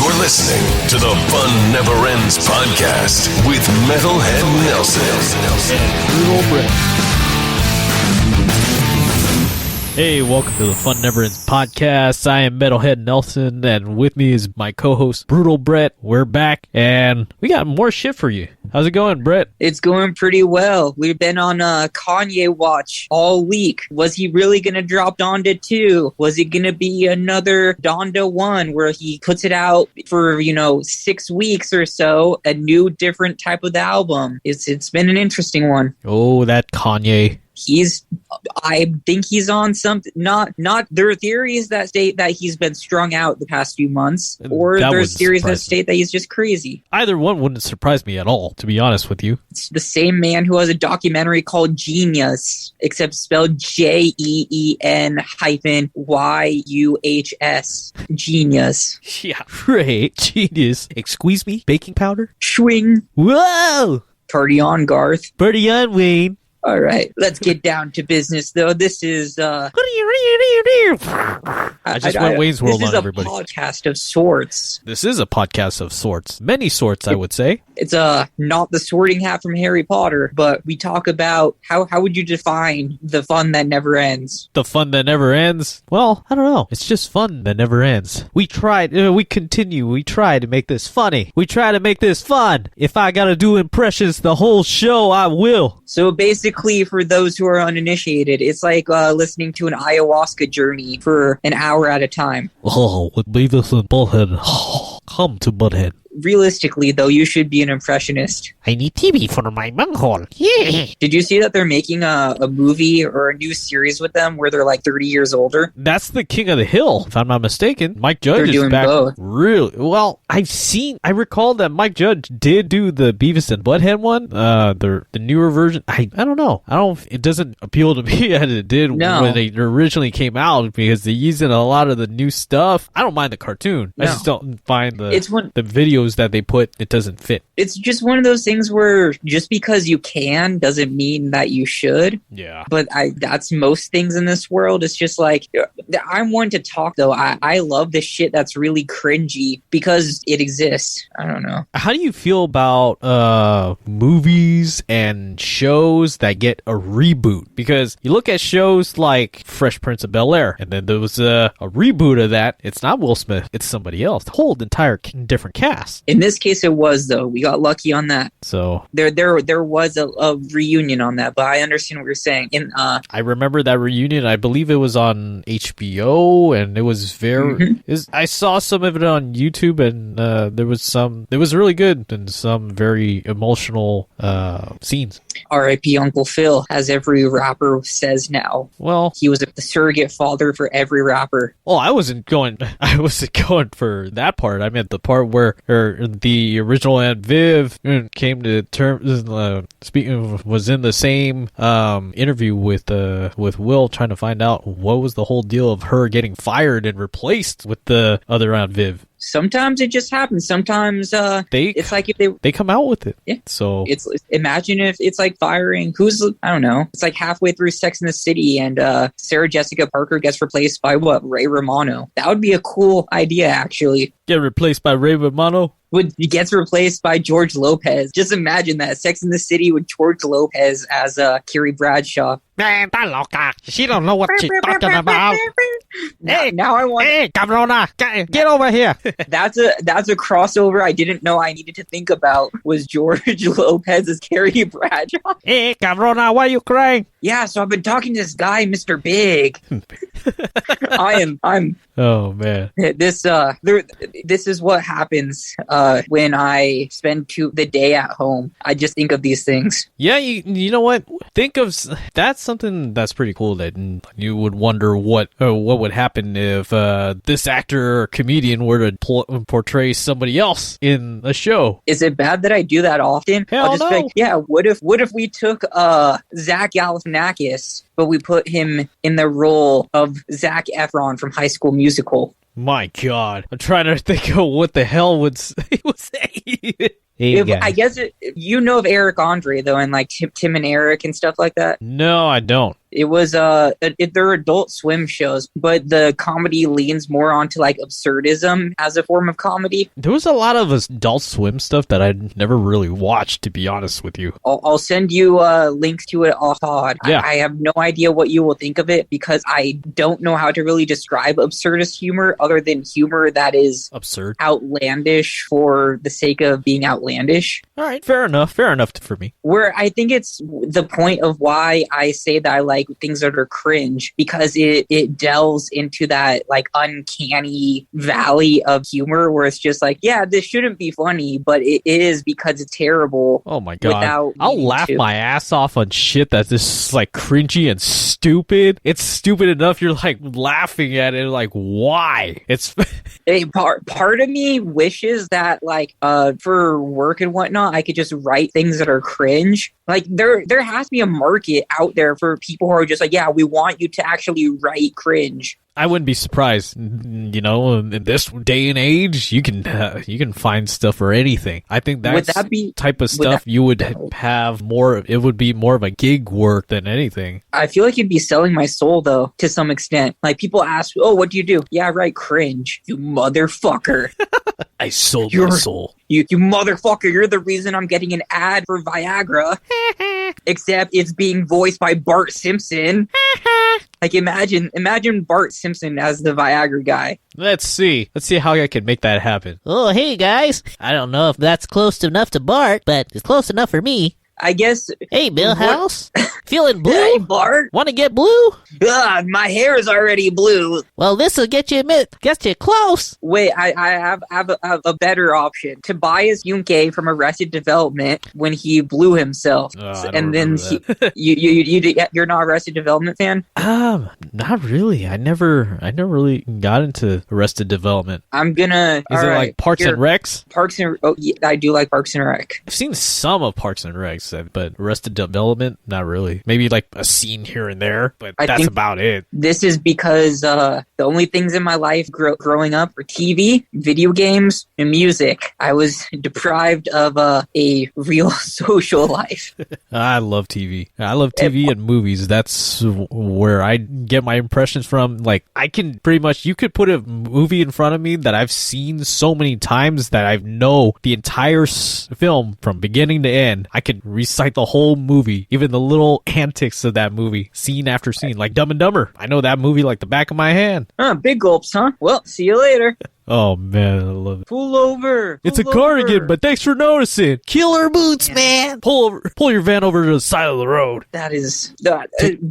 You're listening to the Fun Never Ends podcast with Metalhead Nelson and Brutal Brett. Hey, welcome to the Fun Never Ends podcast. I am Metalhead Nelson, and with me is my co-host Brutal Brett. We're back, and we got more shit for you. How's it going, Brett? It's going pretty well. We've been on Kanye watch all week. Was he really going to drop Donda 2? Was it going to be another Donda 1 where he puts it out for, 6 weeks or so, a new different type of album? It's been an interesting one. Oh, that Kanye. I think he's on something. There are theories that state that he's been strung out the past few months, or there's theories that state that he's just crazy. Either one wouldn't surprise me at all, to be honest with you. It's the same man who has a documentary called Genius, except spelled JEEN-YUHS. Genius. Yeah, right. Genius. Excuse me? Baking powder? Swing. Whoa! Party on, Garth. Party on, Wayne. All right, let's get down to business, though. This is I just went Wayne's World on everybody. This is a podcast of sorts. This is a podcast of sorts. Many sorts, I would say. It's not the Sorting Hat from Harry Potter, but we talk about how would you define the fun that never ends? The fun that never ends? Well, I don't know. It's just fun that never ends. We tried, we continue. We try to make this funny. We try to make this fun. If I gotta do impressions the whole show, I will. So basically, for those who are uninitiated, it's like listening to an ayahuasca journey for an hour at a time. Oh, with Beavis and Butthead. Come to Butthead. Realistically, though, you should be an impressionist. I need TV for my bunghole. Yeah. Did you see that they're making a movie or a new series with them where they're like 30 years older? That's the King of the Hill, if I'm not mistaken. Mike Judge is back. Both. Really? Well, I recall that Mike Judge did do the Beavis and Butthead one, the newer version. I don't know. It doesn't appeal to me as it did when they originally came out because they're using a lot of the new stuff. I don't mind the cartoon. No. I just don't find the videos that they put, it doesn't fit. It's just one of those things where just because you can doesn't mean that you should. Yeah. But that's most things in this world. It's just like, I'm one to talk, though. I love the shit that's really cringy because it exists. I don't know. How do you feel about movies and shows that get a reboot? Because you look at shows like Fresh Prince of Bel-Air, and then there was a reboot of that. It's not Will Smith. It's somebody else. The whole entire different cast. In this case, it was, though. We got lucky on that. So there was a reunion on that, but I understand what you're saying. I remember that reunion. I believe it was on HBO, and it was very. I saw some of it on YouTube, and there was really good and some very emotional scenes. R.I.P. Uncle Phil, as every rapper says now. Well, he was the surrogate father for every rapper. Well, I wasn't going for that part. I meant the part where the original Aunt Viv came to terms. Was in the same interview with Will, trying to find out what was the whole deal of her getting fired and replaced with the other Aunt Viv. Sometimes it just happens. Sometimes it's like if they come out with it. Yeah. So imagine if it's like firing. I don't know. It's like halfway through Sex and the City, and Sarah Jessica Parker gets replaced by Ray Romano. That would be a cool idea, actually. Get replaced by Ray Romano. Gets replaced by George Lopez. Just imagine that. Sex in the City with George Lopez as Carrie Bradshaw. Man, that loca. She don't know what she's talking about. Now I want. Hey, cabrona, get over here. That's a crossover I didn't know I needed to think about. Was George Lopez as Carrie Bradshaw? Hey, cabrona, why are you crying? Yeah, so I've been talking to this guy, Mr. Big. I'm. Oh man. This is what happens when I spend the day at home. I just think of these things. Yeah, you know what? Think of that's something that's pretty cool. That you would wonder what would happen if this actor or comedian were to portray somebody else in a show. Is it bad that I do that often? Hell I'll just no. be like, yeah. What if we took Zach Galifianakis, but we put him in the role of Zac Efron from High School Musical? My God, I'm trying to think of what the hell he would say. I guess you know of Eric Andre though, and like Tim and Eric and stuff like that. No, I don't. It was they're Adult Swim shows, but the comedy leans more onto like absurdism as a form of comedy. There was a lot of Adult Swim stuff that I never really watched, to be honest with you. I'll send you links to it off pod. Yeah. I have no idea what you will think of it because I don't know how to really describe absurdist humor other than humor that is absurd, outlandish for the sake of being outlandish. All right, fair enough for me. Where I think it's the point of why I say that I like things that are cringe, because it delves into that like uncanny valley of humor where it's just like, yeah, this shouldn't be funny, but it is because it's terrible. Oh my god, I'll laugh my ass off on shit that's just like cringy and stupid. It's stupid enough you're like laughing at it, like why? It's a part of me wishes that like for work and whatnot I could just write things that are cringe. Like there has to be a market out there for people who are just like, yeah, we want you to actually write cringe. I wouldn't be surprised, in this day and age, you can find stuff for anything. I think that's type of stuff you would have more. It would be more of a gig work than anything. I feel like you'd be selling my soul though, to some extent. Like people ask, "Oh, what do you do?" Yeah, I write cringe. You motherfucker. I sold my soul. You motherfucker. You're the reason I'm getting an ad for Viagra. Except it's being voiced by Bart Simpson. Like imagine Bart Simpson as the Viagra guy. Let's see how I can make that happen. Oh, hey guys. I don't know if that's close enough to Bart, but it's close enough for me. I guess. Hey, Millhouse. Feeling blue? Hey, Bart. Want to get blue? My hair is already blue. Well, this will get you close. Wait, I have a better option. Tobias Junke from Arrested Development when he blew himself, and then you're not Arrested Development fan? Not really. I never really got into Arrested Development. I'm gonna. Is it right, like Parks and Recs? Yeah, I do like Parks and Rec. I've seen some of Parks and Recs, but Arrested Development, not really. Maybe like a scene here and there, but that's about it. This is because the only things in my life growing up were TV, video games, and music. I was deprived of a real social life. I love TV. I love TV and movies. That's where I get my impressions from. Like, I can pretty much, you could put a movie in front of me that I've seen so many times that I know the entire film from beginning to end. I could recite the whole movie, even the little antics of that movie, scene after scene, like Dumb and Dumber. I know that movie like the back of my hand. Big gulps, huh? Well, see you later. Oh man, I love it. Pull over. It's a cardigan, but thanks for noticing. Killer boots, man. Pull your van over to the side of the road. That is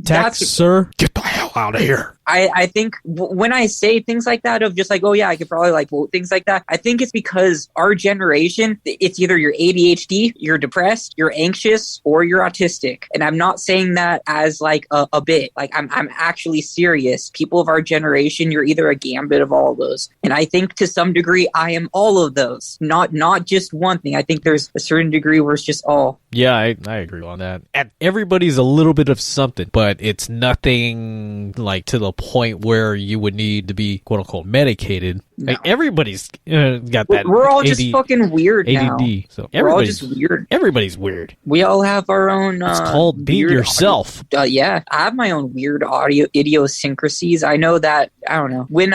tax, sir. Get the hell out of here. I think when I say things like that of just like, oh yeah, I could probably like quote things like that, I think it's because our generation, it's either you're ADHD, you're depressed, you're anxious, or you're autistic. And I'm not saying that as like a bit. Like I'm actually serious. People of our generation, you're either a gambit of all of those. And I think to some degree, I am all of those. Not just one thing. I think there's a certain degree where it's just all. Yeah, I agree on that. And everybody's a little bit of something, but it's nothing like to the point where you would need to be quote unquote medicated. No. Like everybody's got that. We're all just fucking weird now. ADD. So we're all just weird. Everybody's weird. We all have our own. It's called being yourself. Yeah, I have my own weird audio idiosyncrasies. I know that. I don't know when.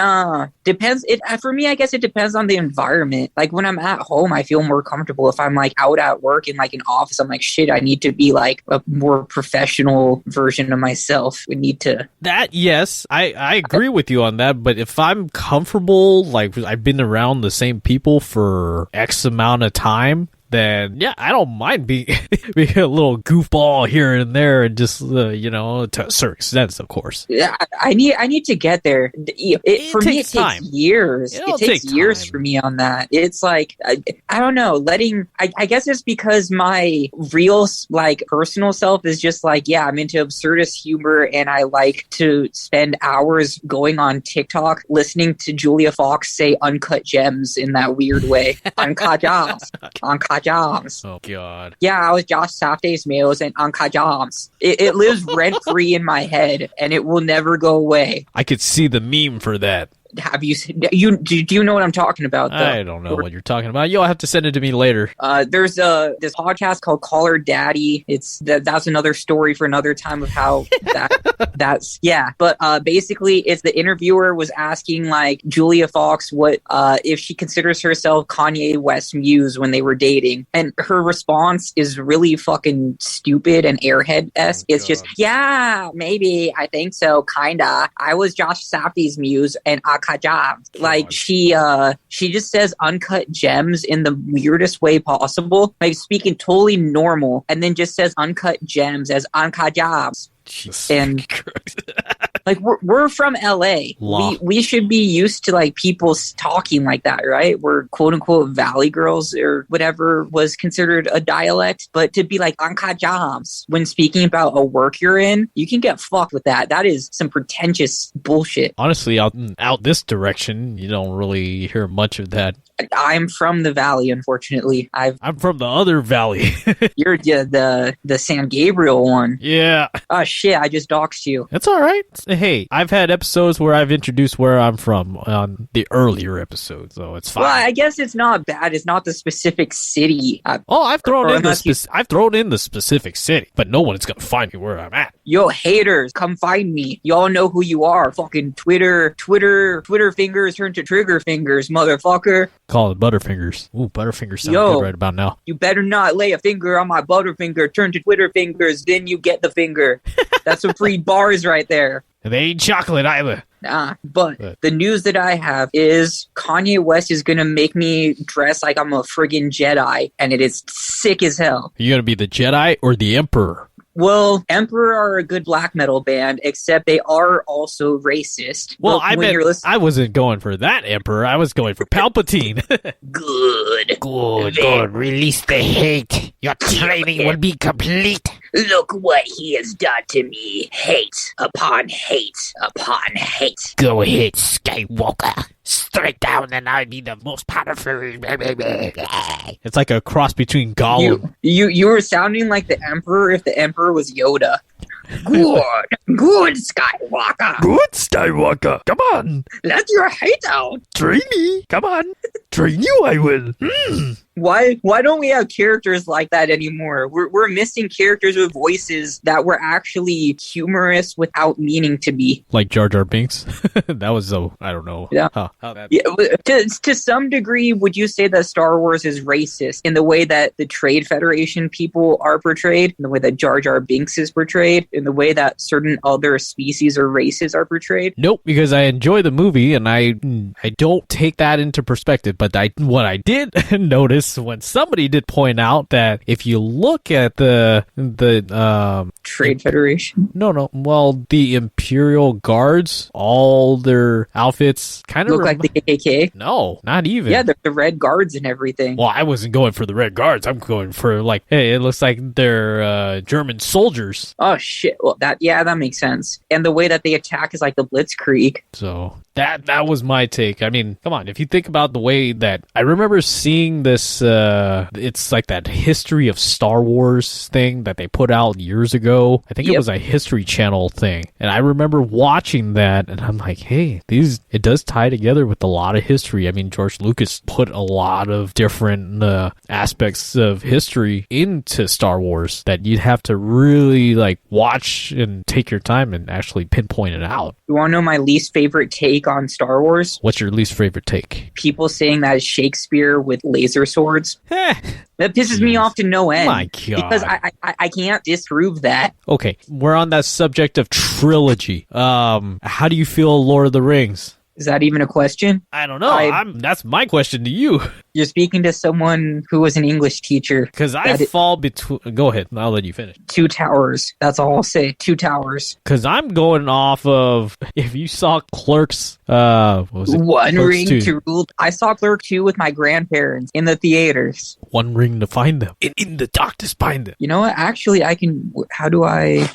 Depends. For me, I guess it depends on the environment. Like when I'm at home, I feel more comfortable. If I'm like out at work in like an office, I'm like, shit, I need to be like a more professional version of myself. We need to. That yes, I agree with you on that. But if I'm comfortable, like I've been around the same people for X amount of time, then yeah, I don't mind being a little goofball here and there, and just to a certain extent, of course. Yeah, I need to get there. For me, it takes years. It takes years for me on that. It's like I don't know. I guess it's because my real like personal self is just like, yeah, I'm into absurdist humor, and I like to spend hours going on TikTok listening to Julia Fox say "uncut gems" in that weird way. Uncut gems. Uncut Jams. Oh god. Yeah, I was Josh Safdie's meals and Uncut Jams. It lives rent free in my head, and it will never go away. I could see the meme for that. Have do you know what I'm talking about, though? I don't know what you're talking about. You'll have to send it to me later. There's this podcast called Call Her Daddy. That's another story for another time of how that's yeah. But basically, it's the interviewer was asking like Julia Fox what if she considers herself Kanye West's muse when they were dating, and her response is really fucking stupid and airhead-esque. It's just, yeah, maybe, I think so, kinda. I was Josh Safdie's muse and Akajab. Like, she just says uncut gems in the weirdest way possible, like speaking totally normal, and then just says uncut gems as Ankajabs. And like we're from LA. We should be used to like people talking like that, right? We're quote unquote Valley girls or whatever was considered a dialect. But to be like Anka jobs when speaking about a work you're in, you can get fucked with that. That is some pretentious bullshit. Honestly, out this direction, you don't really hear much of that. I'm from the Valley, unfortunately. I'm from the other Valley. You're the San Gabriel one. Yeah. Oh shit! I just doxed you. That's all right. Hey, I've had episodes where I've introduced where I'm from on the earlier episodes, so it's fine. Well, I guess it's not bad. It's not the specific city. I've thrown in the specific city, but no one's gonna find me where I'm at. Yo, haters, come find me. Y'all know who you are. Fucking Twitter fingers turn to trigger fingers, motherfucker. Call it Butterfingers. Ooh, Butterfingers sound good right about now. You better not lay a finger on my Butterfinger. Turn to Twitter fingers, then you get the finger. That's some free bars right there. And they ain't chocolate either. Nah, but the news that I have is Kanye West is gonna make me dress like I'm a friggin' Jedi, and it is sick as hell. Are you gonna be the Jedi or the Emperor? Well, Emperor are a good black metal band, except they are also racist. Well, I wasn't going for that Emperor. I was going for Palpatine. Good. Release the hate. Your training will be complete. Look what he has done to me. Hate upon hate upon hate. Go ahead, Skywalker. Strike down and I'll be the most powerful. It's like a cross between Gollum. You were sounding like the Emperor if the Emperor was Yoda. Good Skywalker. Good Skywalker. Come on. Let your hate out. Train me. Come on. Train you, I will. Why don't we have characters like that anymore? We're missing characters with voices that were actually humorous without meaning to be. Like Jar Jar Binks? That was I don't know. Yeah. To some degree, would you say that Star Wars is racist in the way that the Trade Federation people are portrayed, in the way that Jar Jar Binks is portrayed, in the way that certain other species or races are portrayed? Nope, because I enjoy the movie and I don't take that into perspective. But what I did notice when somebody did point out that if you look at the Trade Federation, the Imperial Guards, all their outfits kind of look like the KKK. No, not even. Yeah, the red guards and everything. Well, I wasn't going for the red guards. I'm going for like, hey, it looks like they're German soldiers. Oh shit! Well, that makes sense. And the way that they attack is like the Blitzkrieg. So that was my take. I mean, come on, if you think about the way that I remember seeing this, it's like that History of Star Wars thing that they put out years ago. I think it was a History Channel thing, and I remember watching that, and I'm like, hey, it does tie together with a lot of history. I mean, George Lucas put a lot of different aspects of history into Star Wars that you'd have to really like watch and take your time and actually pinpoint it out. You want to know my least favorite take on Star Wars? What's your least favorite take? People saying that it's Shakespeare with laser swords. That pisses me off to no end. My God. Because I can't disprove that. Okay, we're on that subject of trilogy. How do you feel Lord of the Rings? Is that even a question? I don't know. That's my question to you. You're speaking to someone who was an English teacher. Because fall between... Go ahead. I'll let you finish. Two towers. That's all I'll say. Two towers. Because I'm going off of... If you saw Clerks... what was it? One Clerks ring 2. to rule. I saw Clerk 2 with my grandparents in the theaters. One ring to find them. In the dark to find them. You know what? Actually, I can... How do I...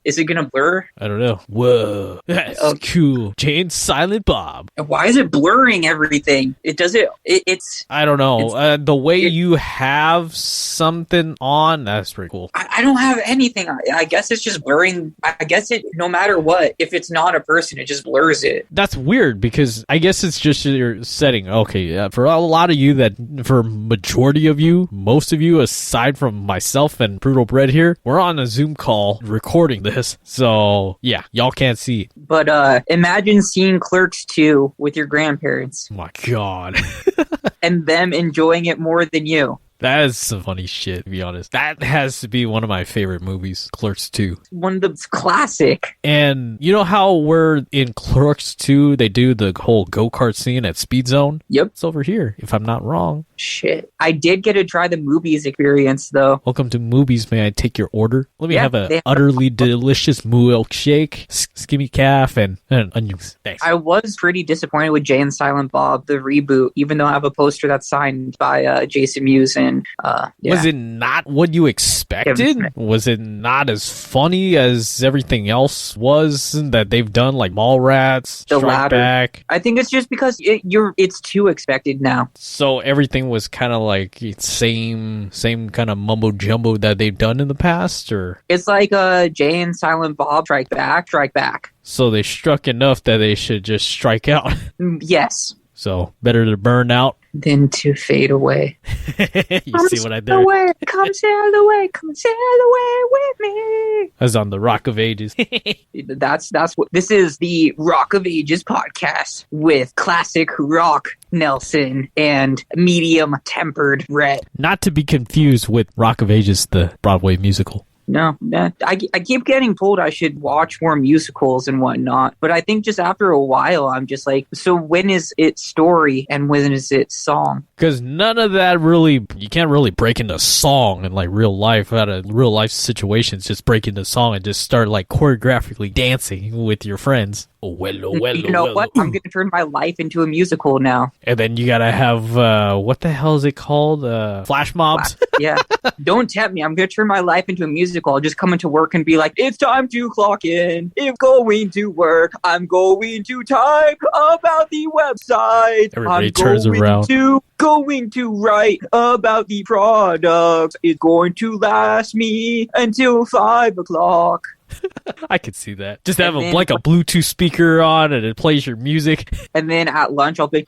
Is it going to blur? I don't know. Whoa. That's cool. Jane Silent Bob. Why is it blurring everything? everything. It's I don't know. It's- The way you have something on, that's pretty cool. I don't have anything. I guess it's just blurring. I guess no matter what, if it's not a person, it just blurs it. That's weird because I guess it's just your setting. Okay, for a lot of you for majority of you, most of you, aside from myself and Brutal Bread here, we're on a Zoom call recording this. So yeah, y'all can't see it. But imagine seeing Clerks 2 with your grandparents Oh my God. and them enjoying it more than you. That is some funny shit, to be honest. That has to be one of my favorite movies, Clerks 2. One of the classic. And you know how we're in Clerks 2, they do the whole go-kart scene at Speed Zone? Yep. It's over here, if I'm not wrong. Shit. I did get to try the movies experience, though. Welcome to Movies. May I take your order? Let me have they a have utterly delicious milkshake, skimmy calf, and onions. Thanks. I was pretty disappointed with Jay and Silent Bob, the reboot, even though I have a poster that's signed by Jason Mewes and yeah. Was it not what you expected? Was it not as funny as everything else was that they've done, like Mallrats, The Strike latter. Back? I think it's just because it's too expected now. So everything was kind of like same kind of mumbo jumbo that they've done in the past, or It's like Jay and Silent Bob Strike Back. so they struck enough that they should just strike out. Yes. So better to burn out. Then to fade away. You see what I did? Come sail away, come sail away with me. I was on the Rock of Ages. That's what this is, the Rock of Ages podcast with classic rock Nelson and medium tempered Rhett. Not to be confused with Rock of Ages, the Broadway musical. No, I keep getting told I should watch more musicals and whatnot, but I think just after a while, I'm just like, so when is it story and when is it song? Because none of that really, you can't really break into song in like real life, out of real life situations, just break into song and just start like choreographically dancing with your friends. Oh, well, You know what? I'm going to turn my life into a musical now. And then you gotta have, what the hell is it called? Flash mobs? Yeah. Don't tempt me. I'm going to turn my life into a musical. I'll just come into work and be like, it's time to clock in. If going to work, I'm going to type about the website. Everybody I'm turns around. Going to write about the products. It's going to last me until 5 o'clock. I could see that. Just have And a then- like a Bluetooth speaker on and it plays your music. And then at lunch, I'll be,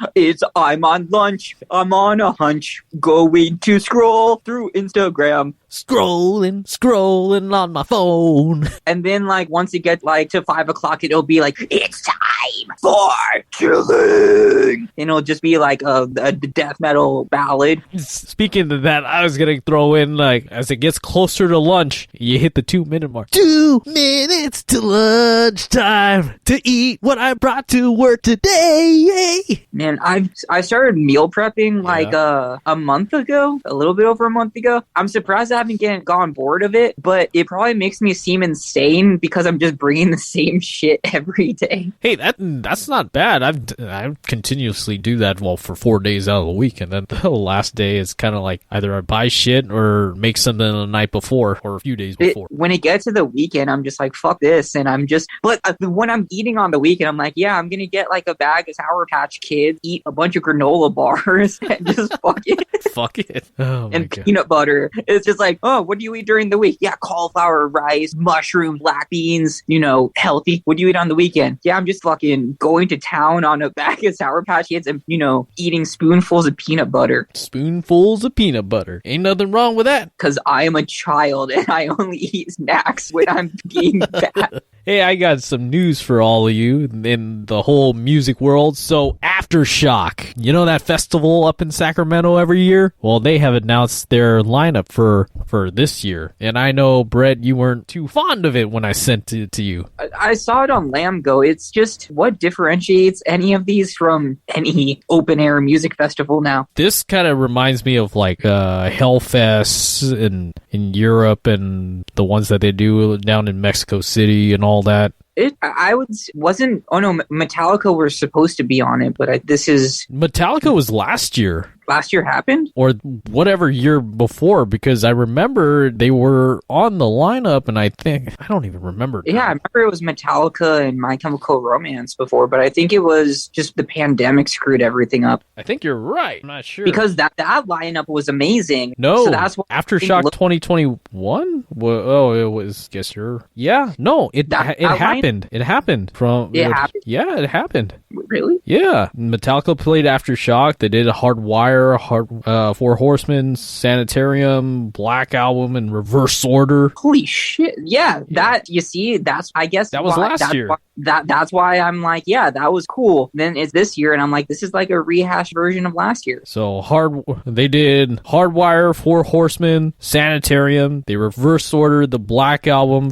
I'm on lunch. I'm on a hunch. Going to scroll through Instagram. Scrolling on my phone. And then, like, once it gets, like, to 5 o'clock, it'll be like, it's time for chilling. And it'll just be, like, a death metal ballad. Speaking of that, I was gonna throw in, like, as it gets closer to lunch, you hit the 2-minute mark. 2 minutes to lunchtime to eat what I brought to work today. Man, I started meal prepping, like, a month ago. A little bit over a month ago. I'm surprised I haven't gone bored of it, but it probably makes me seem insane because I'm just bringing the same shit every day. Hey, that's not bad. I continuously do that, well, for 4 days out of the week, and then the last day is kind of like either I buy shit or make something the night before or a few days before. When it gets to the weekend, I'm just like, fuck this, and I'm just, but when I'm eating on the weekend, I'm like, yeah, I'm gonna get like a bag of Sour Patch Kids, eat a bunch of granola bars, and just fuck it. Fuck it. Oh my And God. peanut butter. It's just like, oh, what do you eat during the week? Yeah, cauliflower, rice, mushrooms, black beans, healthy. What do you eat on the weekend? Yeah, I'm just fucking going to town on a bag of Sour Patch Kids and, eating spoonfuls of peanut butter. Spoonfuls of peanut butter. Ain't nothing wrong with that. Because I am a child and I only eat snacks when I'm being fat. Hey, I got some news for all of you in the whole music world. So, Aftershock, you know that festival up in Sacramento every year? Well, they have announced their lineup for this year. And I know, Brett, you weren't too fond of it when I sent it to you. I saw it on Lambgo. It's just what differentiates any of these from any open air music festival now. This kind of reminds me of like Hellfest in Europe and the ones that they do down in Mexico City and all that. Metallica were supposed to be on it, but this is... Metallica was last year. last year happened? Or whatever year before, because I remember they were on the lineup, and I don't even remember now. Yeah, I remember it was Metallica and My Chemical Romance before, but I think it was just the pandemic screwed everything up. I think you're right. I'm not sure. Because that lineup was amazing. No, so that's what Aftershock 2021? Oh, it was, guess you're... Yeah, no, it happened. It happened. Happened? Yeah, it happened. Really? Yeah. Metallica played Aftershock. They did a Hardwire, Four Horsemen, Sanitarium, Black Album, and Reverse Order. Holy shit. Yeah, that, you see, that's, I guess... That was last year. That's why I'm like, yeah, that was cool. Then it's this year, and I'm like, this is like a rehashed version of last year. So they did Hardwire, Four Horsemen, Sanitarium. They reverse ordered the Black Album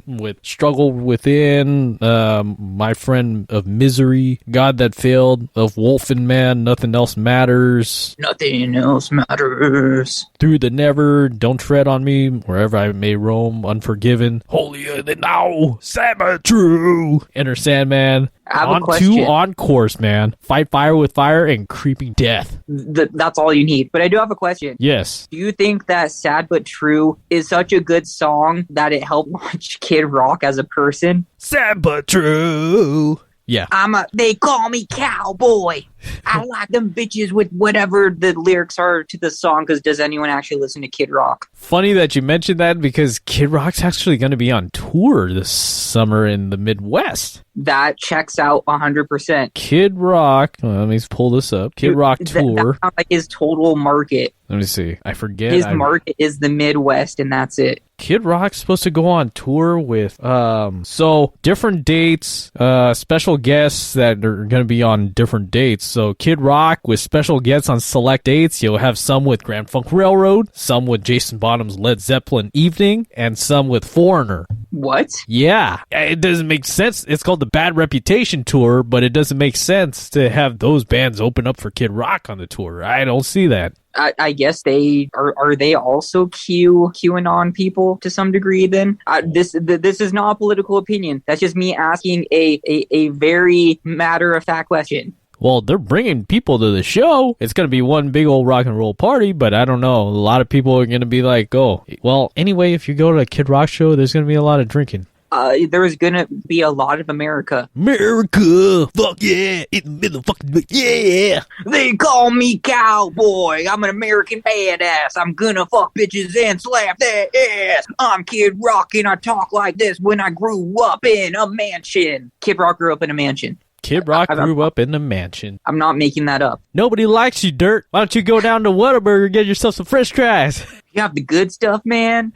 with Struggle Within, My Friend of Misery, God That Failed, Of Wolf and Man, Nothing Else Matters. Nothing else matters. Through the Never, Don't Tread on Me, Wherever I May Roam, Unforgiven, Holier Than Thou, Sabbath True, Enter Sandman. I have a question. 2 encores, man. Fight Fire with Fire and Creeping Death. That's all you need. But I do have a question. Yes. Do you think that Sad But True is such a good song that it helped launch Kid Rock as a person? Sad but true. Yeah. They call me cowboy. I like them bitches with whatever the lyrics are to the song, because does anyone actually listen to Kid Rock? Funny that you mentioned that, because Kid Rock's actually going to be on tour this summer in the Midwest. That checks out 100%. Kid Rock, let me pull this up. Kid Rock tour. That sounds like his total market. Let me see. I forget. His market is the Midwest, and that's it. Kid Rock's supposed to go on tour with, so different dates, special guests that are going to be on different dates. So Kid Rock with special guests on select dates. You'll have some with Grand Funk Railroad, some with Jason Bonham's Led Zeppelin Evening, and some with Foreigner. What? Yeah. It doesn't make sense. It's called the Bad Reputation Tour, but it doesn't make sense to have those bands open up for Kid Rock on the tour. I don't see that. I guess they are they also QAnon people to some degree then? This is not a political opinion. That's just me asking a very matter-of-fact question. Well, they're bringing people to the show. It's going to be one big old rock and roll party, but I don't know. A lot of people are going to be like, oh, well, anyway, if you go to a Kid Rock show, there's going to be a lot of drinking. There's gonna be a lot of America. America! Fuck yeah! It's motherfucking yeah! They call me cowboy. I'm an American badass. I'm gonna fuck bitches and slap their ass. I'm Kid Rock and I talk like this when I grew up in a mansion. Kid Rock grew up in a mansion. Kid Rock grew up in a mansion. I'm not making that up. Nobody likes you, Dirt. Why don't you go down to Whataburger and get yourself some French fries? You have the good stuff, man.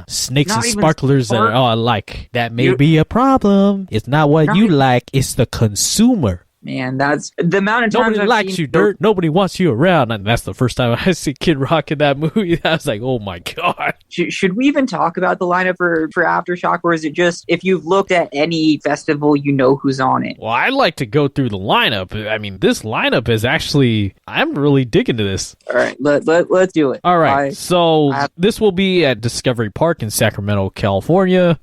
Snakes and sparklers are all alike. That may be a problem. It's not what you like, it's the consumer. Man, that's the amount of times Nobody likes you, Dirt. Nobody wants you around. And that's the first time I see Kid Rock in that movie. I was like, oh my God. Should we even talk about the lineup for Aftershock? Or is it just, if you've looked at any festival, you know who's on it? Well, I like to go through the lineup. I mean, this lineup is actually, I'm really digging to this. All right, let's do it. All right, this will be at Discovery Park in Sacramento, California.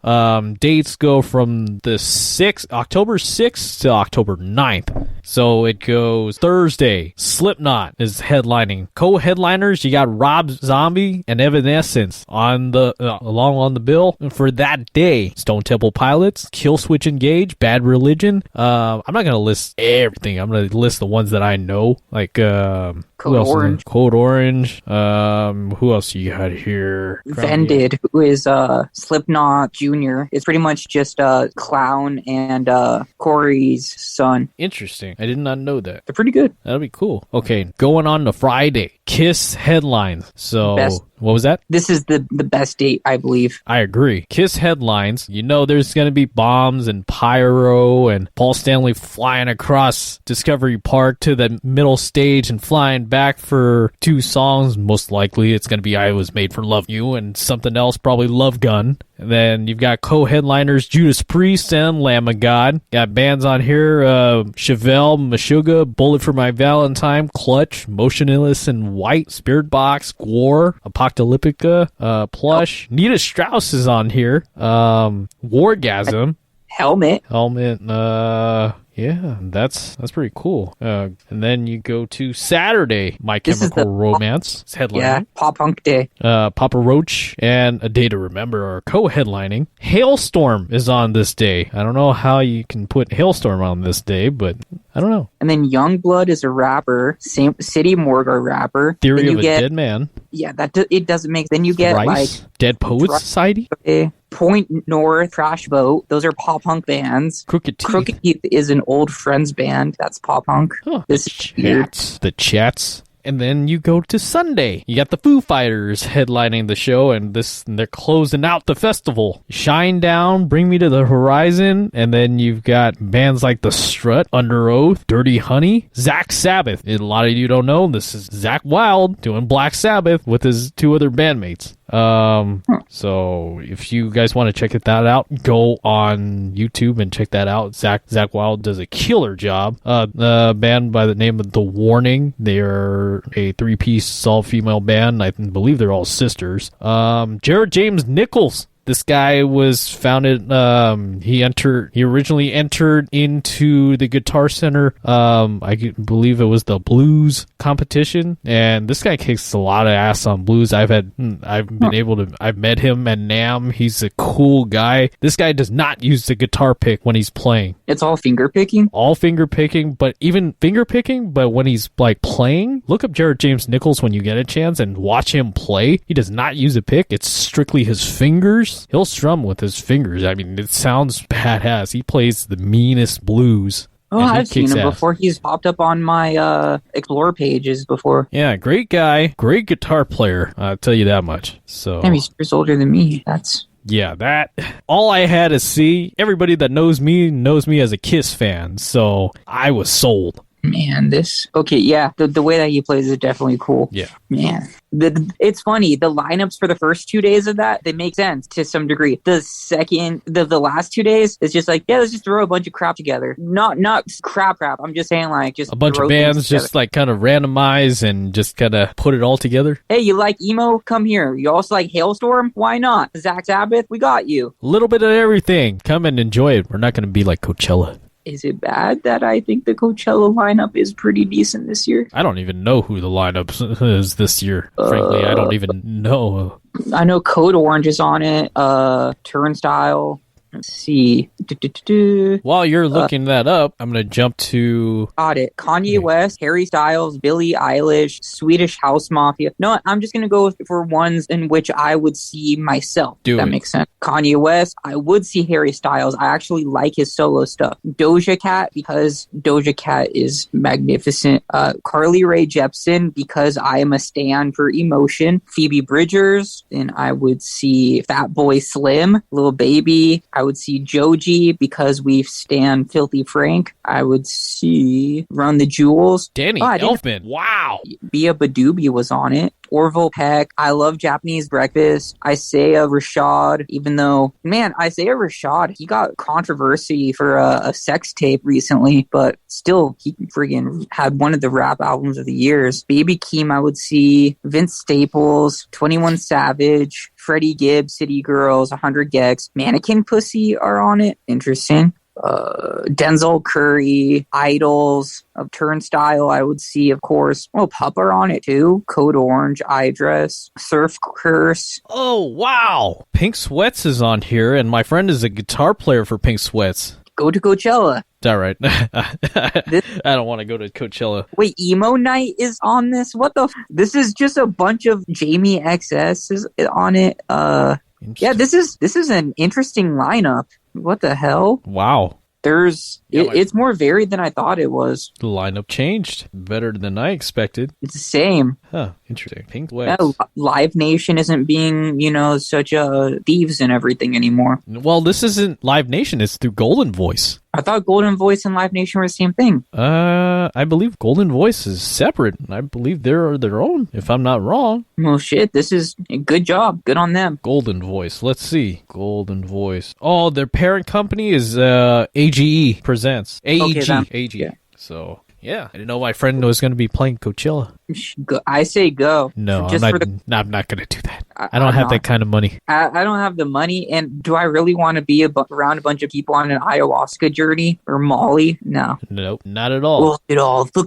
Dates go from the October 6th to October 9th. So it goes Thursday. Slipknot is headlining. Co-headliners, you got Rob Zombie and Evanescence on the on the bill. And for that day, Stone Temple Pilots, Killswitch Engage, Bad Religion. I'm not gonna list everything. I'm gonna list the ones that I know, like Code Orange. Code Orange. Who else you got here? Vended, who is Slipknot Jr. It's pretty much just Clown and Corey's son. Interesting. I did not know that. They're pretty good. That'll be cool. Okay, going on to Friday. Kiss headlines. So, what was that? This is the best date, I believe. I agree. Kiss headlines. You know there's going to be bombs and pyro and Paul Stanley flying across Discovery Park to the middle stage and flying back for 2 songs. Most likely it's going to be I Was Made for Love You and something else, probably Love Gun. And then you've got co-headliners Judas Priest and Lamb of God. Got bands on here, Chevelle, Meshuggah, Bullet for My Valentine, Clutch, Motionless in White, Spirit Box, Gwar, Apocalyptica, Plush. Nita Strauss is on here. Wargasm. Helmet. Yeah, that's pretty cool. And then you go to Saturday, My Chemical Romance is headlining. Yeah, Pop Punk Day. Papa Roach and A Day to Remember are co-headlining. Hailstorm is on this day. I don't know how you can put Hailstorm on this day, but I don't know. And then Youngblood is a rapper. Same City Morgue a rapper. Theory of a Dead Man. Yeah, it doesn't make. Then you get Thrice, like Dead Poets Society. Point North, Trash Boat. Those are pop punk bands. Crooked Teeth. Crooked Teeth is an old Friends band. That's pop punk. Huh, the Chats. And then you go to Sunday. You got the Foo Fighters headlining the show, and they're closing out the festival. Shine Down, Bring Me to the Horizon, and then you've got bands like The Strut, Under Oath, Dirty Honey, Zach Sabbath. And a lot of you don't know, this is Zach Wilde doing Black Sabbath with his 2 other bandmates. So if you guys want to check that out, go on YouTube and check that out. Zach Wilde does a killer job. A band by the name of The Warning. They are a 3-piece all-female band. I believe they're all sisters. Jared James Nichols. This guy was founded, he originally entered into the Guitar Center, I believe it was the blues competition, and this guy kicks a lot of ass on blues. I've met him at NAMM. He's a cool guy. This guy does not use the guitar pick when he's playing. It's all finger picking? All finger picking, but even finger picking, but when he's like playing, look up Jared James Nichols when you get a chance and watch him play. He does not use a pick. It's strictly his fingers. He'll strum with his fingers. I mean, it sounds badass. He plays the meanest blues. Oh, I've seen him before. He's popped up on my Explore pages before. Yeah, great guy. Great guitar player. I'll tell you that much. So damn, he's years older than me. Yeah, that. All I had to see, everybody that knows me as a Kiss fan. So I was sold. Man, okay, yeah, the way that he plays is definitely cool. Yeah. Man, it's funny. The lineups for the first 2 days of that, they make sense to some degree. The last 2 days is just like, yeah, let's just throw a bunch of crap together. Not crap. I'm just saying like just a bunch of bands just like kind of randomize and just kind of put it all together. Hey, you like emo? Come here. You also like Hailstorm? Why not? Zach Sabbath? We got you. A little bit of everything. Come and enjoy it. We're not going to be like Coachella. Is it bad that I think the Coachella lineup is pretty decent this year? I don't even know who the lineup is this year. Frankly, I don't even know. I know Code Orange is on it. Turnstile. Let's see. While you're looking that up, I'm going to jump to... Got it. Kanye West, Harry Styles, Billie Eilish, Swedish House Mafia. No, I'm just going to go for ones in which I would see myself. That makes sense. Kanye West, I would see Harry Styles. I actually like his solo stuff. Doja Cat, because Doja Cat is magnificent. Carly Rae Jepsen, because I am a stan for emotion. Phoebe Bridgers, and I would see Fatboy Slim, Lil Baby. I would see Joji because we stand Filthy Frank. I would see Run the Jewels. Danny Elfman. Wow. Bia Badoobie was on it. Orville Peck. I love Japanese Breakfast. Isaiah Rashad, even though, man, Isaiah Rashad, he got controversy for a sex tape recently, but still, he friggin' had one of the rap albums of the years. Baby Keem, I would see. Vince Staples, 21 Savage, Freddie Gibbs, City Girls, 100 Gex. Mannequin Pussy are on it. Interesting. Denzel Curry, Idols, of Turnstile, I would see, of course. Oh, Pup are on it too. Code Orange, iDress, Surf Curse. Oh, wow. Pink Sweats is on here, and my friend is a guitar player for Pink Sweats. Go to Coachella. All right. I don't want to go to Coachella. Wait, Emo Night is on this? What the? This is just a bunch of Jamie XS is on it. Yeah, this is an interesting lineup. What the hell? Wow. It's more varied than I thought it was. The lineup changed. Better than I expected. It's the same. Huh, interesting. Pink Sweats. Yeah, Live Nation isn't being, such thieves and everything anymore. Well, this isn't Live Nation. It's through Golden Voice. I thought Golden Voice and Live Nation were the same thing. I believe Golden Voice is separate. I believe they're their own, if I'm not wrong. Well, shit, this is a good job. Good on them. Golden Voice. Let's see. Golden Voice. Oh, their parent company is AGE Presents. AEG. Okay, AEG. Yeah. So... yeah, I didn't know my friend was going to be playing Coachella. I say go. No, Just I'm for not, I'm not going to do that. I I'm don't have not. that kind of money. I don't have the money, and do I really want to be around a bunch of people on an ayahuasca journey or Molly? No. Nope, not at all. Look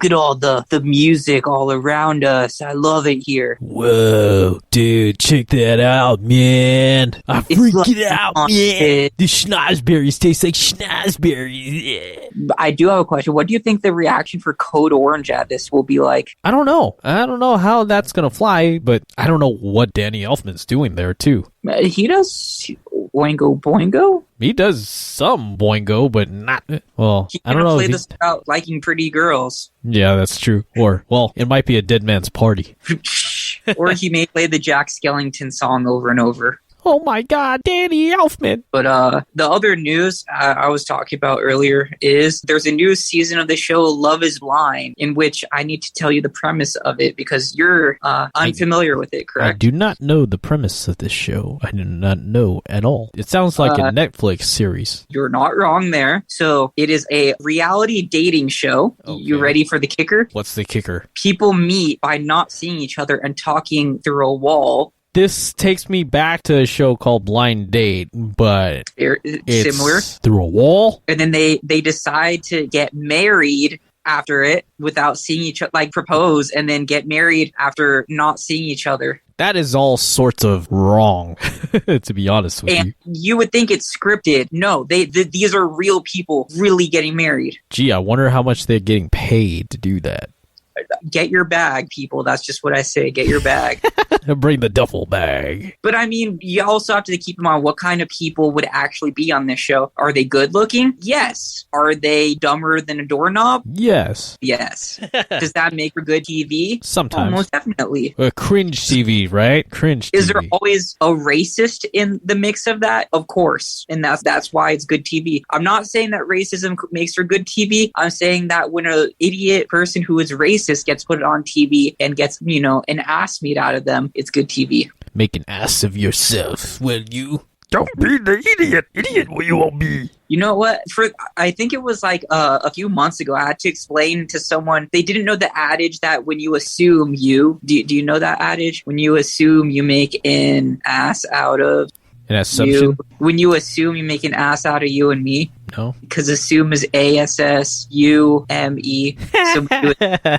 at all the music all around us. I love it here. Whoa, dude, check that out, man. I It's freak like it out, man. The schnozberries taste like schnozberries. Yeah. I do have a question. What do you think the reaction for Code Orange at this will be like? I don't know. I don't know how that's going to fly, but I don't know what Danny Elfman's doing there, too. He does Oingo Boingo? He does some boingo, but not... Well, He I don't know. play If this about liking pretty girls. Yeah, that's true. Or, well, it might be a dead man's party. Or he may play the Jack Skellington song over and over. Oh my god, Danny Elfman! But the other news I was talking about earlier is there's a new season of the show Love is Blind, in which I need to tell you the premise of it because you're unfamiliar with it, I correct? do not know the premise of this show. I do not know at all. It sounds like a Netflix series. You're not wrong there. So it is a reality dating show. Okay. You ready for the kicker? What's the kicker? People meet by not seeing each other and talking through a wall. This takes me back to a show called Blind Date, but it's Similar. through a wall? And then they decide to get married after it without seeing each other, like propose and then get married after not seeing each other. That is all sorts of wrong, to be honest with And you. you would think it's scripted. No, these are real people really getting married. Gee, I wonder how much they're getting paid to do that. Get your bag, people. That's just what I say. Get your bag. Bring the duffel bag. But I mean, you also have to keep in mind what kind of people would actually be on this show. Are they good looking? Yes. Are they dumber than a doorknob? Yes. Yes. Does that make for good TV? Sometimes. Almost definitely. Cringe TV, right? Cringe TV. Is there always a racist in the mix of that? Of course. And that's why it's good TV. I'm not saying that racism makes for good TV. I'm saying that when an idiot person who is racist gets put on TV and gets, an ass meat out of them, it's good TV. Make an ass of yourself, will you? Don't be the idiot. Idiot will you won't be. You know what? I think it was like a few months ago, I had to explain to someone, they didn't know the adage that when you assume do you know that adage? When you assume you make an ass out of An assumption? you. When you assume you make an ass out of you and me. No. Because assume is ASSUME. So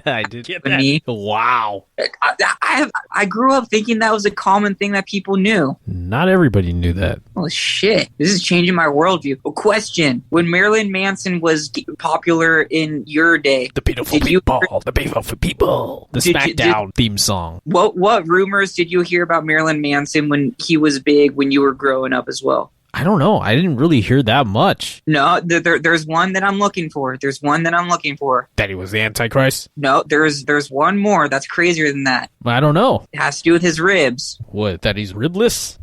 I did get that. Me. Wow. I grew up thinking that was a common thing that people knew. Not everybody knew that. Oh shit! This is changing my worldview. A question: when Marilyn Manson was popular in your day, The beautiful people. The beautiful people. The SmackDown theme song. what rumors did you hear about Marilyn Manson when he was big when you were growing up as well? I don't know. I didn't really hear that much. No, there's one that I'm looking for. That he was the Antichrist? No, there's one more that's crazier than that. I don't know. It has to do with his ribs. What, that he's ribless?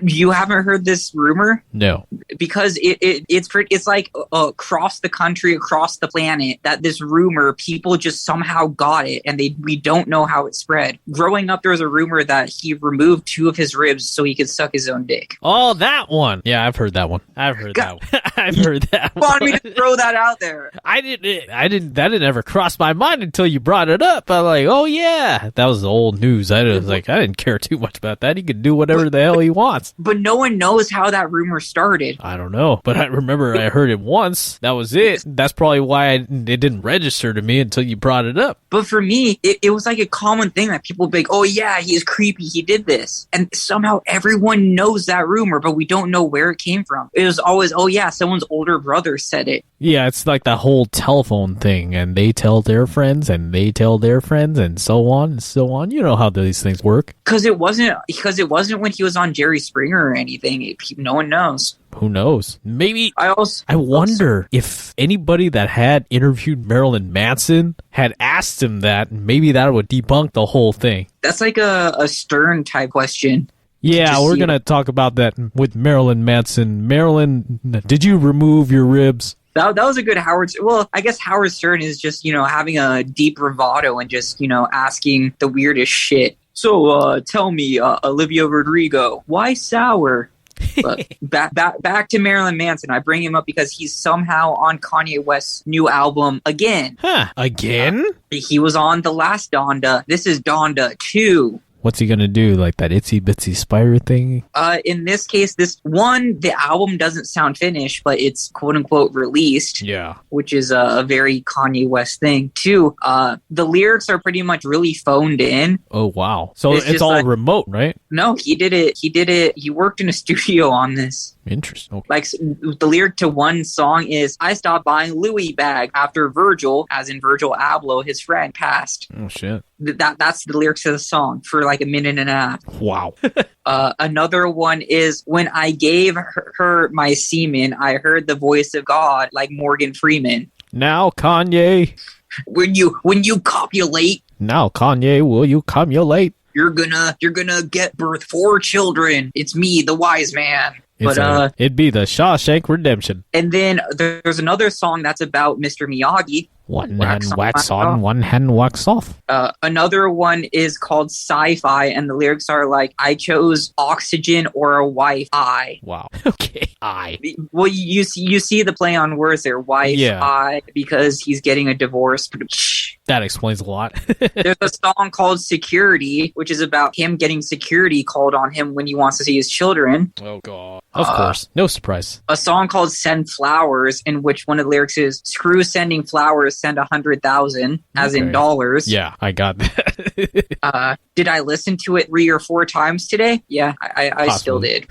You haven't heard this rumor? No. Because it's like across the country, across the planet, that this rumor, people just somehow got it, and we don't know how it spread. Growing up, there was a rumor that he removed 2 of his ribs so he could suck his own dick. Oh, that one. Yeah, I've heard that one. I've heard that one. Want me to throw that out there? That didn't ever cross my mind until you brought it up. I'm like, oh yeah, that was the old news. I didn't care too much about that. He could do whatever the hell he wants. But no one knows how that rumor started. I don't know, but I remember I heard it once. That was it. That's probably why it didn't register to me until you brought it up. But for me, it was like a common thing that people would be like, oh yeah, he's creepy, he did this. And somehow everyone knows that rumor, but we don't know where it came from. It was always, oh yeah, someone's older brother said it. Yeah, it's like the whole telephone thing, and they tell their friends, and they tell their friends, and so on and so on. You know how these things work. Because it wasn't when he was on Jerry Springer or anything. No one knows. Who knows? Maybe. I also wonder if anybody that had interviewed Marilyn Manson had asked him that, maybe that would debunk the whole thing. That's like a Stern type question. Yeah, we're going to talk about that with Marilyn Manson. Marilyn, did you remove your ribs? That was a good Howard. Well, I guess Howard Stern is just, having a deep bravado and just, asking the weirdest shit. So, tell me, Olivia Rodrigo, why sour? But back to Marilyn Manson. I bring him up because he's somehow on Kanye West's new album again. Huh? Again? He was on the last Donda. This is Donda 2. What's he gonna do? Like that itsy bitsy spider thing? In this case, the album doesn't sound finished, but it's quote unquote released. Yeah. Which is a very Kanye West thing. 2, the lyrics are pretty much really phoned in. Oh wow. So it's all like, remote, right? No, he did it. He worked in a studio on this. Interesting. Okay. Like the lyric to one song is, "I stopped buying Louis bag after Virgil, as in Virgil Abloh, his friend, passed." Oh shit. That's the lyrics of the song for like a minute and a half. Wow. Another one is, "When I gave her my semen, I heard the voice of God like Morgan Freeman." Now Kanye. When you copulate. Now Kanye, will you copulate? You're gonna get birth 4 children. It's me, the wise man. But it'd be the Shawshank Redemption. And then there's another song that's about Mr. Miyagi. One hand wax on, one hand wax off. Another one is called Sci-Fi, and the lyrics are like, "I chose oxygen or a wife, I." Wow. Okay. I. Well, you see the play on words there, wife, yeah. I, because he's getting a divorce. That explains a lot. There's a song called Security, which is about him getting security called on him when he wants to see his children. Oh, God. Of course. No surprise. A song called Send Flowers, in which one of the lyrics is, "Screw sending flowers, send 100,000," as in dollars. Yeah, I got that. Did I listen to it 3 or 4 times today? Yeah, I still did.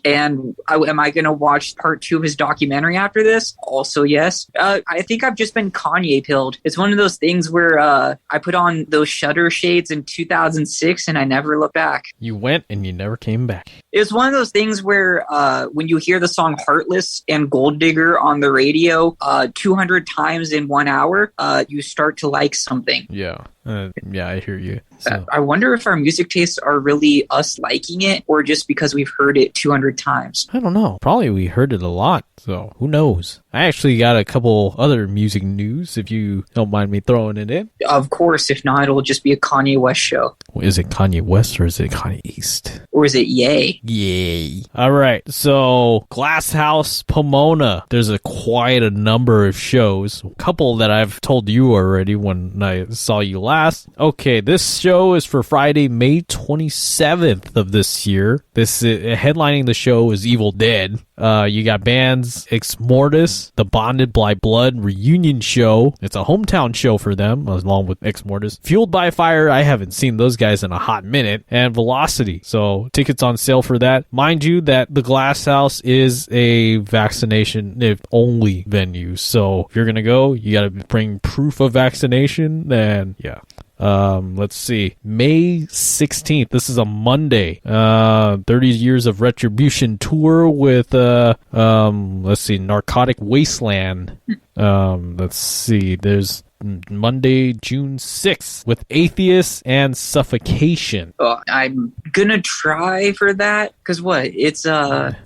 And am I going to watch part 2 of his documentary after this? Also, yes. I think I've just been Kanye pilled. It's one of those things where I put on those Shutter shades in 2006 and I never looked back. You went and you never came back. It's one of those things where when you hear the song Heartless and Gold Digger on the radio 200 times in 1 hour, you start to like something. Yeah. Yeah, I hear you. So. I wonder if our music tastes are really us liking it or just because we've heard it 200 times. I don't know. Probably we heard it a lot, so who knows? I actually got a couple other music news, if you don't mind me throwing it in. Of course, if not, it'll just be a Kanye West show. Is it Kanye West or is it Kanye East? Or is it Yay? Yay. All right, so Glass House Pomona. There's quite a number of shows. A couple that I've told you already when I saw you last. Okay, this show is for Friday, May 27th of this year. Headlining the show is Evil Dead. You got bands Ex Mortis, the Bonded by Blood reunion show. It's a hometown show for them, along with Ex Mortis. Fueled by Fire, I haven't seen those guys in a hot minute. And Velocity. So tickets on sale for that. Mind you that the Glass House is a vaccination only venue. So if you're going to go, you got to bring proof of vaccination. And yeah. Let's see. May 16th. This is a Monday. 30 Years of Retribution tour with, let's see, Narcotic Wasteland. Let's see. There's Monday, June 6th with Atheist and Suffocation. I'm gonna try for that because it's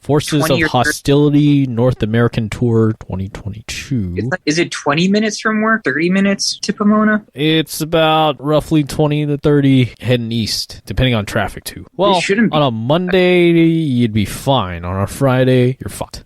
Forces of Hostility North American Tour 2022. Is it 20 minutes from work? 30 minutes to Pomona? It's about roughly 20 to 30 heading east, depending on traffic too. Well, on a Monday you'd be fine. On a Friday you're fucked.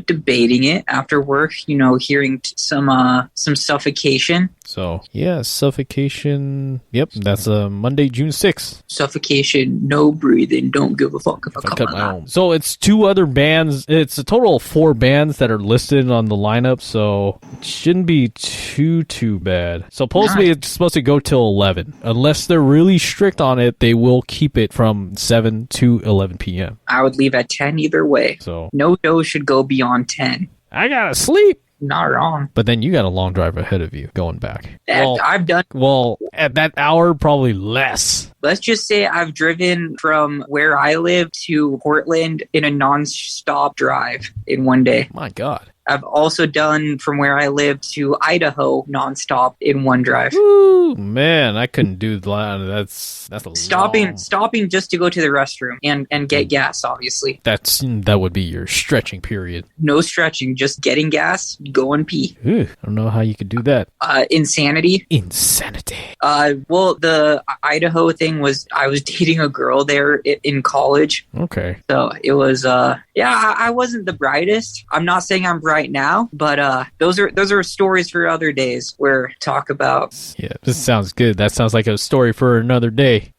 Debating it after work, hearing some Suffocation. So, yeah, Suffocation. Yep, that's Monday, June 6th. Suffocation, no breathing, don't give a fuck if I cut my own. So, it's 2 other bands. It's a total of 4 bands that are listed on the lineup, so it shouldn't be too bad. Supposedly, it's supposed to go till 11. Unless they're really strict on it, they will keep it from 7 to 11 p.m. I would leave at 10 either way. So, no show should go beyond 10. I gotta sleep. Not wrong. But then you got a long drive ahead of you going back. I've done... Well, at that hour, probably less. Let's just say I've driven from where I live to Portland in a non-stop drive in one day. My God. I've also done from where I live to Idaho nonstop in one drive. Woo, man, I couldn't do that. That's a stopping just to go to the restroom and get gas, obviously. That would be your stretching period. No stretching, just getting gas, go and pee. Ooh, I don't know how you could do that. Insanity. Well, the Idaho thing was I was dating a girl there in college. Okay. So it was, I wasn't the brightest. I'm not saying I'm bright now, but those are stories for other days where talk about. Yeah, this sounds good. That sounds like a story for another day.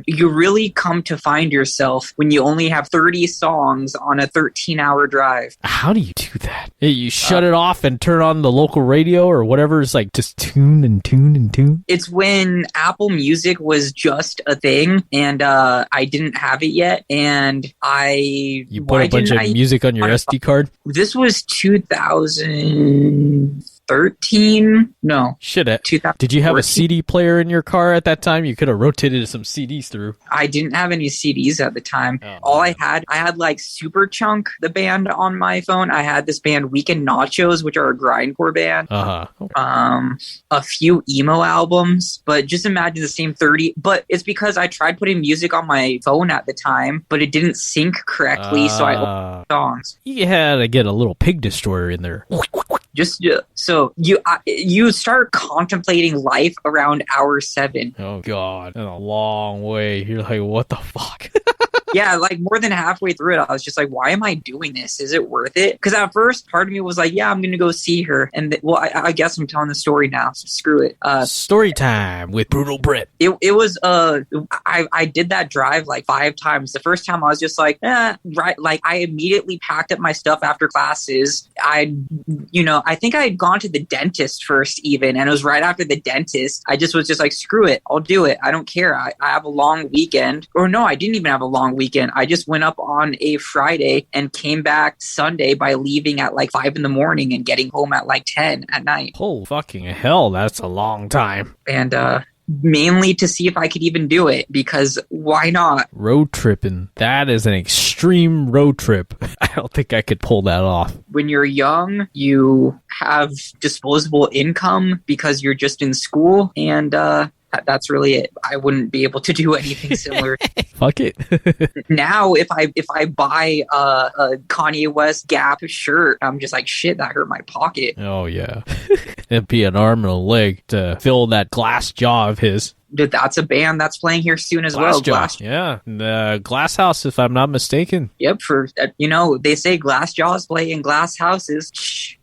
You really come to find yourself when you only have 30 songs on a 13-hour drive. How do you do that? You shut it off and turn on the local radio or whatever. It's like just tune and tune and tune. It's when Apple Music was just a thing, and I didn't have it yet, and You put a bunch of music on your SD card? This was 2013? No. Shit. Did you have a CD player in your car at that time? You could have rotated some CDs through. I didn't have any CDs at the time. Oh, All I had like Super Chunk, the band, on my phone. I had this band Weekend Nachos, which are a grindcore band. A few emo albums, but just imagine the same 30. But it's because I tried putting music on my phone at the time, but it didn't sync correctly, so I opened songs. You had to get a little pig destroyer in there. Just so you start contemplating life around hour 7. Oh God, that's a long way. You're like, what the fuck? Yeah, like more than halfway through it, I was just like, why am I doing this? Is it worth it? Because at first, part of me was like, yeah, I'm going to go see her. And I guess I'm telling the story now, so screw it. Story time with Brutal Brit. It was, I did that drive like 5 times. The first time I was just like, right. Like I immediately packed up my stuff after classes. I think I had gone to the dentist first even. And it was right after the dentist. I just was just like, screw it. I'll do it. I don't care. I have a long weekend. Or no, I didn't even have a long weekend. I just went up on a Friday and came back Sunday by leaving at like 5 a.m. and getting home at like 10 at night. Oh, fucking hell. That's a long time. And, mainly to see if I could even do it, because why not? Road tripping. That is an extreme road trip. I don't think I could pull that off. When you're young, you have disposable income because you're just in school, and that's really it. I wouldn't be able to do anything similar. Fuck it. Now, if I buy a Kanye West Gap shirt, I'm just like, shit, that hurt my pocket. Oh, yeah. It'd be an arm and a leg to fill that glass jaw of his. That's a band that's playing here soon as well. Glassjaw. Yeah. The Glass House, if I'm not mistaken. Yep. They say Glass Jaws play in glass houses.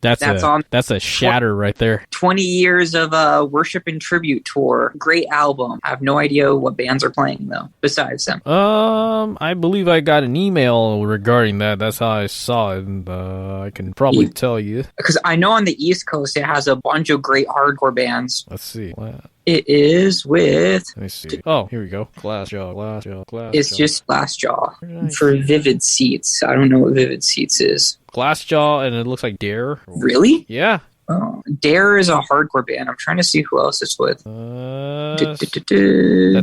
That's a shatter right there. 20 years of worship and tribute tour. Great album. I have no idea what bands are playing though, besides them. I believe I got an email regarding that. That's how I saw it. And, I can probably tell you. Because I know on the East Coast it has a bunch of great hardcore bands. Let's see. What? It is with... Let me see. Oh, here we go. Glassjaw. It's just Glassjaw for Vivid Seats. I don't know what Vivid Seats is. Glassjaw, and it looks like Dare. Really? Yeah. Oh, Dare is a hardcore band. I'm trying to see who else it's with. That's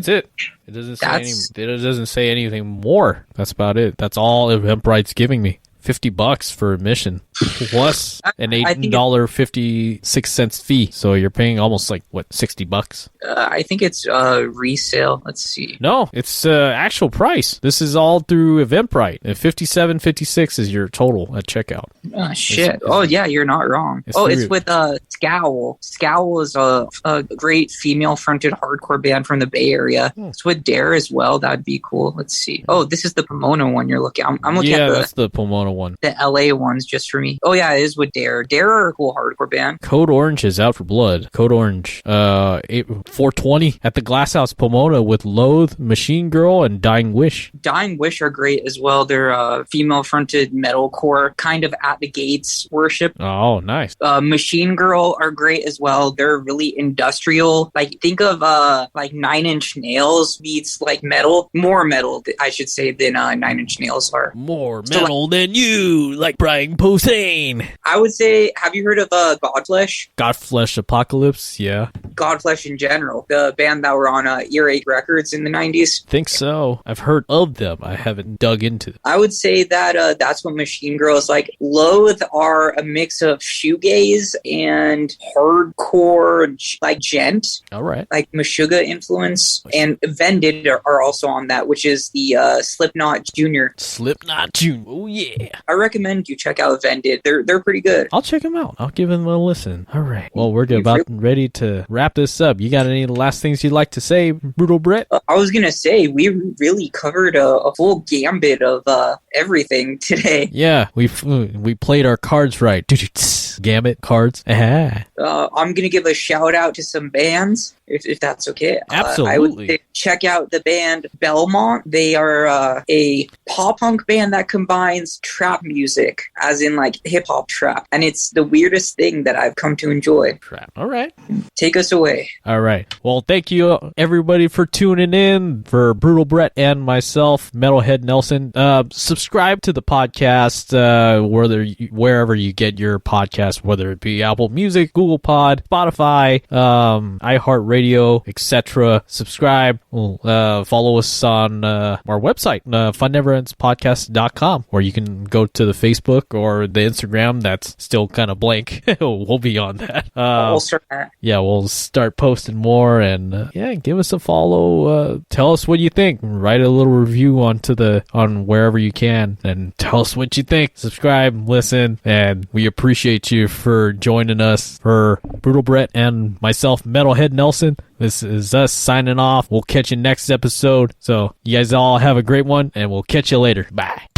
it. It doesn't say anything more. That's about it. That's all Eventbrite's giving me. $50 for admission plus an $8.56 fee. So you're paying almost like what, $60? I think it's resale. Let's see. No, it's actual price. This is all through Eventbrite. And $57.56 is your total at checkout. Oh shit! Yeah, you're not wrong. It's with Scowl. Scowl is a great female-fronted hardcore band from the Bay Area. It's with Dare as well. That'd be cool. Let's see. Oh, this is the Pomona one you're looking. I'm looking at that's the Pomona one. The LA one's just for me. Oh yeah, it is with Dare. Dare are a cool hardcore band. Code Orange is out for blood. Code Orange, 420 at the Glass House Pomona with Loathe, Machine Girl, and Dying Wish. Dying Wish are great as well. They're female-fronted metalcore, kind of at the gates worship. Oh, nice. Machine Girl are great as well. They're really industrial. Like think of like 9 Inch Nails meets like metal, more metal, I should say, than 9 Inch Nails are. More metal than you, like Brian Posehn. I would say, have you heard of Godflesh? Godflesh Apocalypse, yeah. Godflesh in general, the band that were on Ear 8 Records in the 90s. Think so. I've heard of them. I haven't dug into them. I would say that that's what Machine Girl is like. Loathe are a mix of shoegaze and hardcore, like gent. All right. Like Meshuggah influence. And Vended are also on that, which is the Slipknot Jr. Slipknot Jr. Oh, yeah. I recommend you check out Vended. They're pretty good. I'll check them out. I'll give them a listen. All right. Well, we're about ready to wrap this up. You got any last things you'd like to say, Brutal Brett? I was going to say, we really covered a full gambit of everything today. Yeah, we played our cards right. Gambit cards. I'm going to give a shout out to some bands, if that's okay. Absolutely. I would say check out the band Belmont. They are a pop punk band that combines trap music, as in like hip hop trap, and it's the weirdest thing that I've come to enjoy. Trap. All right. Take us away. All right. Well, thank you everybody for tuning in. For Brutal Brett and myself, Metalhead Nelson. Subscribe to the podcast wherever you get your podcast, whether it be Apple Music, Google Pod, Spotify, iHeartRadio, etc. Subscribe. Follow us on our website, funneverendspodcast.com, where you can go to the Facebook or the Instagram that's still kind of blank. We'll be on that. We'll start that. Yeah, we'll start posting more, and give us a follow. Tell us what you think. Write a little review on wherever you can, and tell us what you think. Subscribe, listen, and we appreciate you for joining us. For Brutal Brett and myself, Metalhead Nelson, this is us signing off. We'll catch you next episode. So you guys all have a great one, and we'll catch you later. Bye.